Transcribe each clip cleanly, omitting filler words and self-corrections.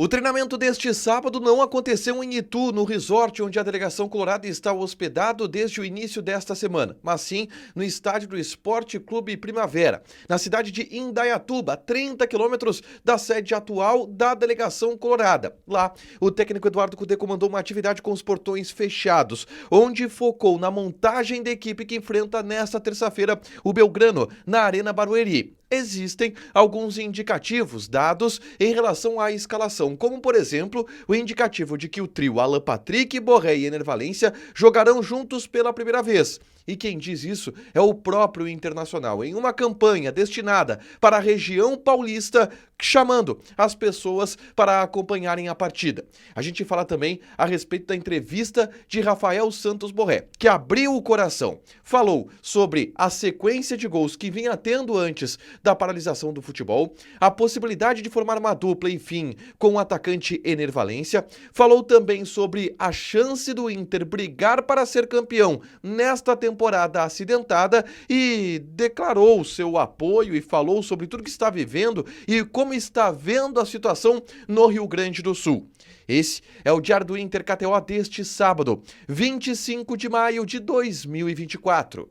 O treinamento deste sábado não aconteceu em Itu, no resort onde a delegação colorada está hospedado desde o início desta semana, mas sim no estádio do Esporte Clube Primavera, na cidade de Indaiatuba, a 30 quilômetros da sede atual da delegação colorada. Lá, o técnico Eduardo Cudê comandou uma atividade com os portões fechados, onde focou na montagem da equipe que enfrenta nesta terça-feira o Belgrano, na Arena Barueri. Existem alguns indicativos dados em relação à escalação, como, por exemplo, o indicativo de que o trio Alan Patrick, Borré e Ener Valencia jogarão juntos pela primeira vez. E quem diz isso é o próprio Internacional, em uma campanha destinada para a região paulista, chamando as pessoas para acompanharem a partida. A gente fala também a respeito da entrevista de Rafael Santos Borré, que abriu o coração. Falou sobre a sequência de gols que vinha tendo antes da paralisação do futebol, a possibilidade de formar uma dupla, enfim, com o atacante Ener Valencia. Falou também sobre a chance do Inter brigar para ser campeão nesta temporada acidentada e declarou seu apoio e falou sobre tudo que está vivendo e como está vendo a situação no Rio Grande do Sul. Esse é o Diário do Inter KTO deste sábado, 25 de maio de 2024.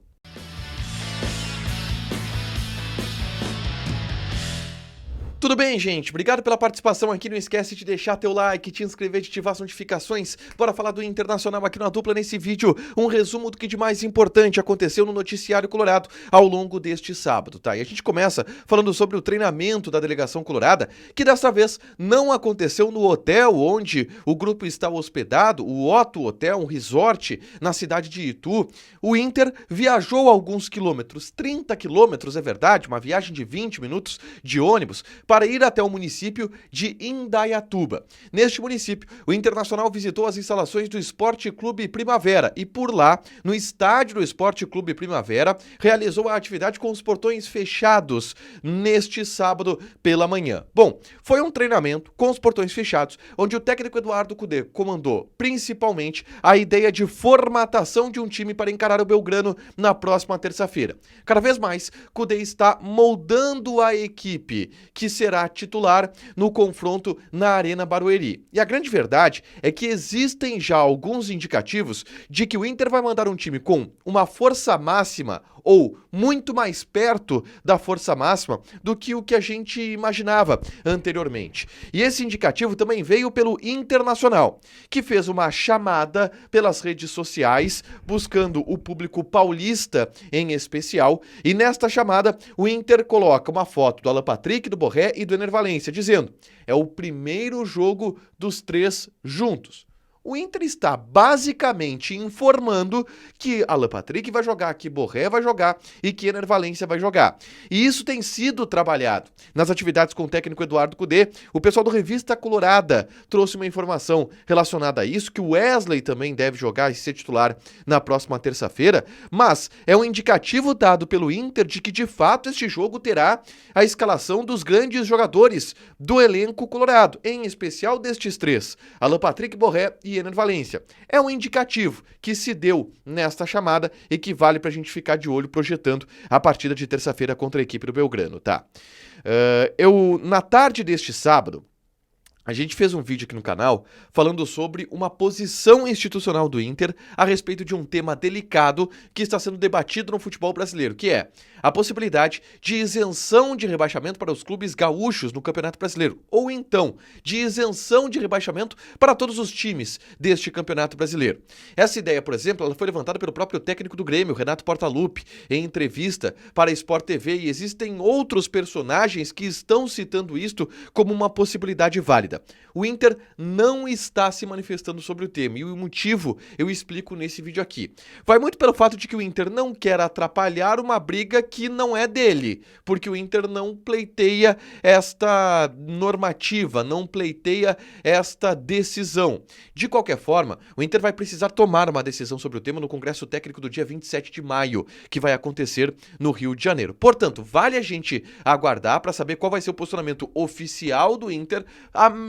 Tudo bem, gente? Obrigado pela participação aqui. Não esquece de deixar teu like, te inscrever, de ativar as notificações. Bora falar do Internacional aqui na dupla nesse vídeo. Um resumo do que de mais importante aconteceu no noticiário colorado ao longo deste sábado, tá? E a gente começa falando sobre o treinamento da delegação colorada, que dessa vez não aconteceu no hotel onde o grupo está hospedado, o Otto Hotel, um resort na cidade de Itu. O Inter viajou alguns quilômetros, 30 quilômetros, é verdade, uma viagem de 20 minutos de ônibus, para ir até o município de Indaiatuba. Neste município, o Internacional visitou as instalações do Esporte Clube Primavera e por lá, no estádio do Esporte Clube Primavera, realizou a atividade com os portões fechados neste sábado pela manhã. Bom, foi um treinamento com os portões fechados, onde o técnico Eduardo Cudê comandou principalmente a ideia de formatação de um time para encarar o Belgrano na próxima terça-feira. Cada vez mais, Cudê está moldando a equipe que será titular no confronto na Arena Barueri. E a grande verdade é que existem já alguns indicativos de que o Inter vai mandar um time com uma força máxima ou muito mais perto da força máxima do que o que a gente imaginava anteriormente. E esse indicativo também veio pelo Internacional, que fez uma chamada pelas redes sociais, buscando o público paulista em especial, e nesta chamada o Inter coloca uma foto do Alan Patrick, do Borré e do Ener Valencia, dizendo: é o primeiro jogo dos três juntos. O Inter está basicamente informando que Alan Patrick vai jogar, que Borré vai jogar e que Ener Valencia vai jogar. E isso tem sido trabalhado. Nas atividades com o técnico Eduardo Cudê, o pessoal do Revista Colorada trouxe uma informação relacionada a isso, que o Wesley também deve jogar e ser titular na próxima terça-feira, mas é um indicativo dado pelo Inter de que, de fato, este jogo terá a escalação dos grandes jogadores do elenco colorado, em especial destes três, Alan Patrick, Borré e Ener Valencia. É um indicativo que se deu nesta chamada e que vale pra gente ficar de olho projetando a partida de terça-feira contra a equipe do Belgrano, tá? Na tarde deste sábado, a gente fez um vídeo aqui no canal falando sobre uma posição institucional do Inter a respeito de um tema delicado que está sendo debatido no futebol brasileiro, que é a possibilidade de isenção de rebaixamento para os clubes gaúchos no Campeonato Brasileiro, ou então de isenção de rebaixamento para todos os times deste Campeonato Brasileiro. Essa ideia, por exemplo, ela foi levantada pelo próprio técnico do Grêmio, Renato Portaluppi, em entrevista para a Sport TV, e existem outros personagens que estão citando isto como uma possibilidade válida. O Inter não está se manifestando sobre o tema, e o motivo eu explico nesse vídeo aqui. Vai muito pelo fato de que o Inter não quer atrapalhar uma briga que não é dele, porque o Inter não pleiteia esta normativa, não pleiteia esta decisão. De qualquer forma, o Inter vai precisar tomar uma decisão sobre o tema no Congresso Técnico do dia 27 de maio, que vai acontecer no Rio de Janeiro. Portanto, vale a gente aguardar para saber qual vai ser o posicionamento oficial do Inter,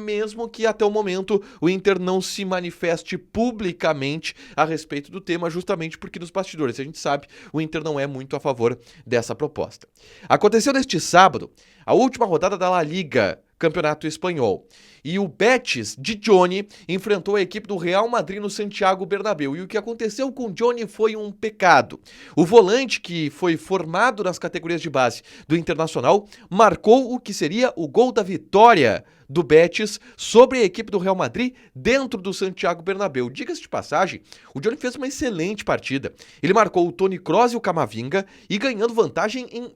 mesmo que até o momento o Inter não se manifeste publicamente a respeito do tema, justamente porque nos bastidores, a gente sabe, o Inter não é muito a favor dessa proposta. Aconteceu neste sábado a última rodada da La Liga Campeonato Espanhol. E o Betis de Johnny enfrentou a equipe do Real Madrid no Santiago Bernabéu. E o que aconteceu com Johnny foi um pecado. O volante, que foi formado nas categorias de base do Internacional, marcou o que seria o gol da vitória do Betis sobre a equipe do Real Madrid dentro do Santiago Bernabéu. Diga-se de passagem, o Johnny fez uma excelente partida. Ele marcou o Toni Kroos e o Camavinga e ganhando vantagem em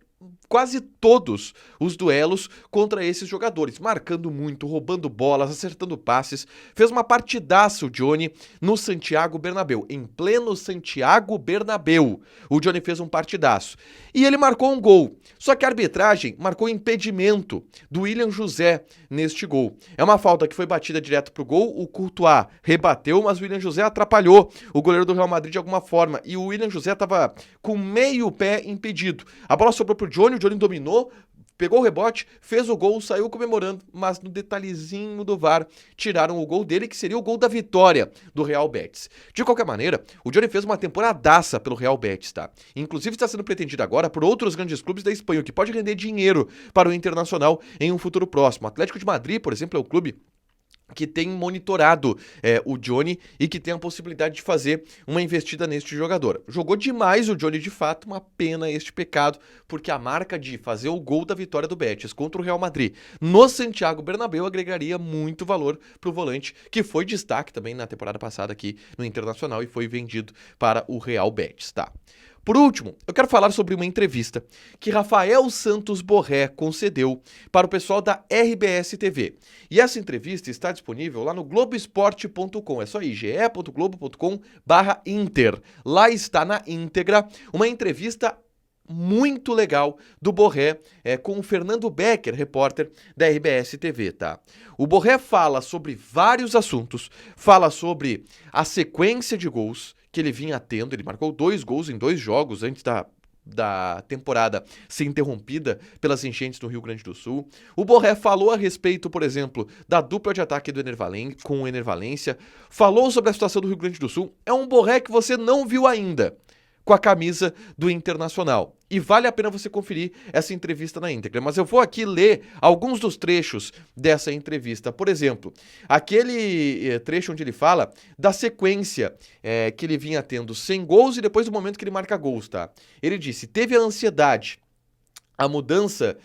quase todos os duelos contra esses jogadores, marcando muito, roubando bolas, acertando passes. Fez uma partidaça o Johnny no Santiago Bernabéu, em pleno Santiago Bernabéu. O Johnny fez um partidaço. E ele marcou um gol. Só que a arbitragem marcou impedimento do William José neste gol. É uma falta que foi batida direto pro gol, o Courtois rebateu, mas o William José atrapalhou o goleiro do Real Madrid de alguma forma. E o William José estava com meio pé impedido. A bola sobrou pro Johnny, o Johnny dominou, pegou o rebote, fez o gol, saiu comemorando, mas no detalhezinho do VAR tiraram o gol dele, que seria o gol da vitória do Real Betis. De qualquer maneira, o Johnny fez uma temporadaça pelo Real Betis, tá? Inclusive está sendo pretendido agora por outros grandes clubes da Espanha, o que pode render dinheiro para o Internacional em um futuro próximo. O Atlético de Madrid, por exemplo, é o clube que tem monitorado o Johnny e que tem a possibilidade de fazer uma investida neste jogador. Jogou demais o Johnny de fato, uma pena este pecado, porque a marca de fazer o gol da vitória do Betis contra o Real Madrid no Santiago Bernabéu agregaria muito valor para o volante, que foi destaque também na temporada passada aqui no Internacional e foi vendido para o Real Betis, tá? Por último, eu quero falar sobre uma entrevista que Rafael Santos Borré concedeu para o pessoal da RBS TV. E essa entrevista está disponível lá no Globoesporte.com. É só ir, ge.globo.com/Inter. Lá está na íntegra uma entrevista muito legal do Borré com o Fernando Becker, repórter da RBS TV, tá? O Borré fala sobre vários assuntos, fala sobre a sequência de gols que ele vinha tendo. Ele marcou 2 gols em 2 jogos antes da temporada ser interrompida pelas enchentes no Rio Grande do Sul. O Borré falou a respeito, por exemplo, da dupla de ataque do com o Enervalência, falou sobre a situação do Rio Grande do Sul. É um Borré que você não viu ainda com a camisa do Internacional. E vale a pena você conferir essa entrevista na íntegra. Mas eu vou aqui ler alguns dos trechos dessa entrevista. Por exemplo, aquele trecho onde ele fala da sequência que ele vinha tendo sem gols e depois do momento que ele marca gols, tá? Ele disse, teve a ansiedade, a mudança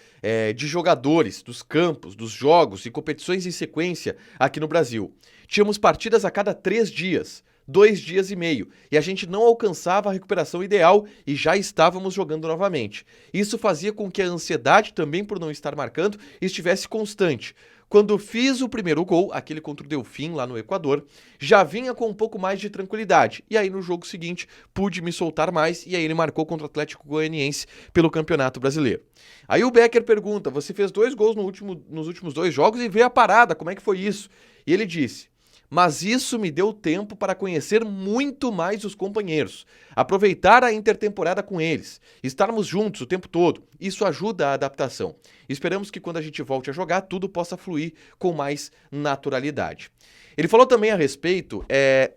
de jogadores, dos campos, dos jogos e competições em sequência aqui no Brasil. Tínhamos partidas a cada 3 dias. 2 dias e meio, e a gente não alcançava a recuperação ideal e já estávamos jogando novamente. Isso fazia com que a ansiedade, também por não estar marcando, estivesse constante. Quando fiz o primeiro gol, aquele contra o Delfim lá no Equador, já vinha com um pouco mais de tranquilidade. E aí no jogo seguinte pude me soltar mais e aí ele marcou contra o Atlético Goianiense pelo Campeonato Brasileiro. Aí o Becker pergunta, você fez 2 gols nos últimos 2 jogos e veio a parada, como é que foi isso? E ele disse, mas isso me deu tempo para conhecer muito mais os companheiros, aproveitar a intertemporada com eles, estarmos juntos o tempo todo. Isso ajuda a adaptação. Esperamos que quando a gente volte a jogar, tudo possa fluir com mais naturalidade. Ele falou também a respeito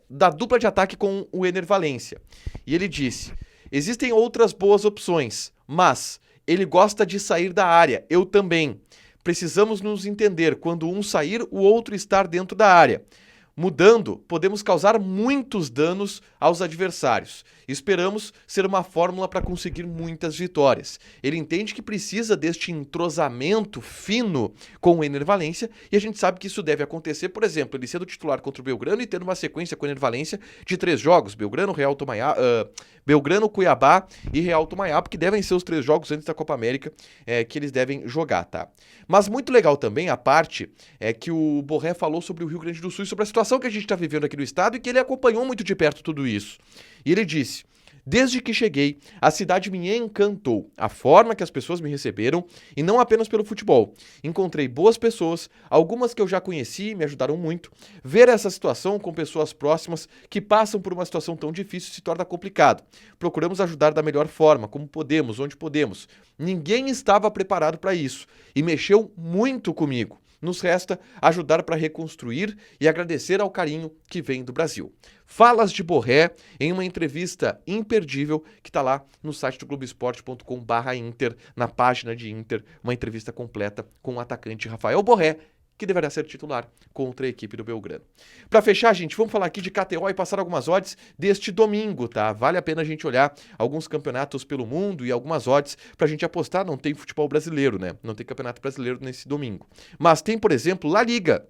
da dupla de ataque com o Enervalência. E ele disse, existem outras boas opções, mas ele gosta de sair da área, eu também. Precisamos nos entender, quando um sair, o outro estar dentro da área. Mudando, podemos causar muitos danos aos adversários. Esperamos ser uma fórmula para conseguir muitas vitórias. Ele entende que precisa deste entrosamento fino com o Enervalência e a gente sabe que isso deve acontecer, por exemplo, ele sendo titular contra o Belgrano e tendo uma sequência com o Enervalência de 3 jogos, Belgrano, Belgrano, Cuiabá e Real Tomaiapo, que devem ser os 3 jogos antes da Copa América que eles devem jogar, tá? Mas muito legal também a parte que o Borré falou sobre o Rio Grande do Sul e sobre a situação que a gente está vivendo aqui no estado e que ele acompanhou muito de perto tudo isso. E ele disse, desde que cheguei, a cidade me encantou, a forma que as pessoas me receberam e não apenas pelo futebol. Encontrei boas pessoas, algumas que eu já conheci e me ajudaram muito. Ver essa situação com pessoas próximas que passam por uma situação tão difícil se torna complicado. Procuramos ajudar da melhor forma, como podemos, onde podemos. Ninguém estava preparado para isso e mexeu muito comigo. nos resta ajudar para reconstruir e agradecer ao carinho que vem do Brasil. Falas de Borré em uma entrevista imperdível que está lá no site do Globoesporte.com/Inter, na página de Inter, uma entrevista completa com o atacante Rafael Borré, que deverá ser titular contra a equipe do Belgrano. Para fechar, gente, vamos falar aqui de KTO e passar algumas odds deste domingo, tá? Vale a pena a gente olhar alguns campeonatos pelo mundo e algumas odds pra gente apostar. Não tem futebol brasileiro, né? Não tem campeonato brasileiro nesse domingo. Mas tem, por exemplo, La Liga,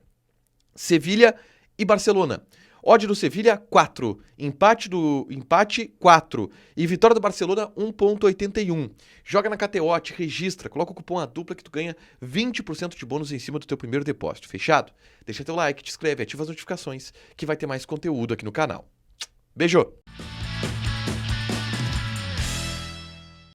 Sevilha e Barcelona. Odd do Sevilha, 4. Empate, 4. E vitória do Barcelona, 1,81. Joga na KTO, te registra, coloca o cupom ADUPLA que tu ganha 20% de bônus em cima do teu primeiro depósito. Fechado? Deixa teu like, te inscreve, ativa as notificações que vai ter mais conteúdo aqui no canal. Beijo!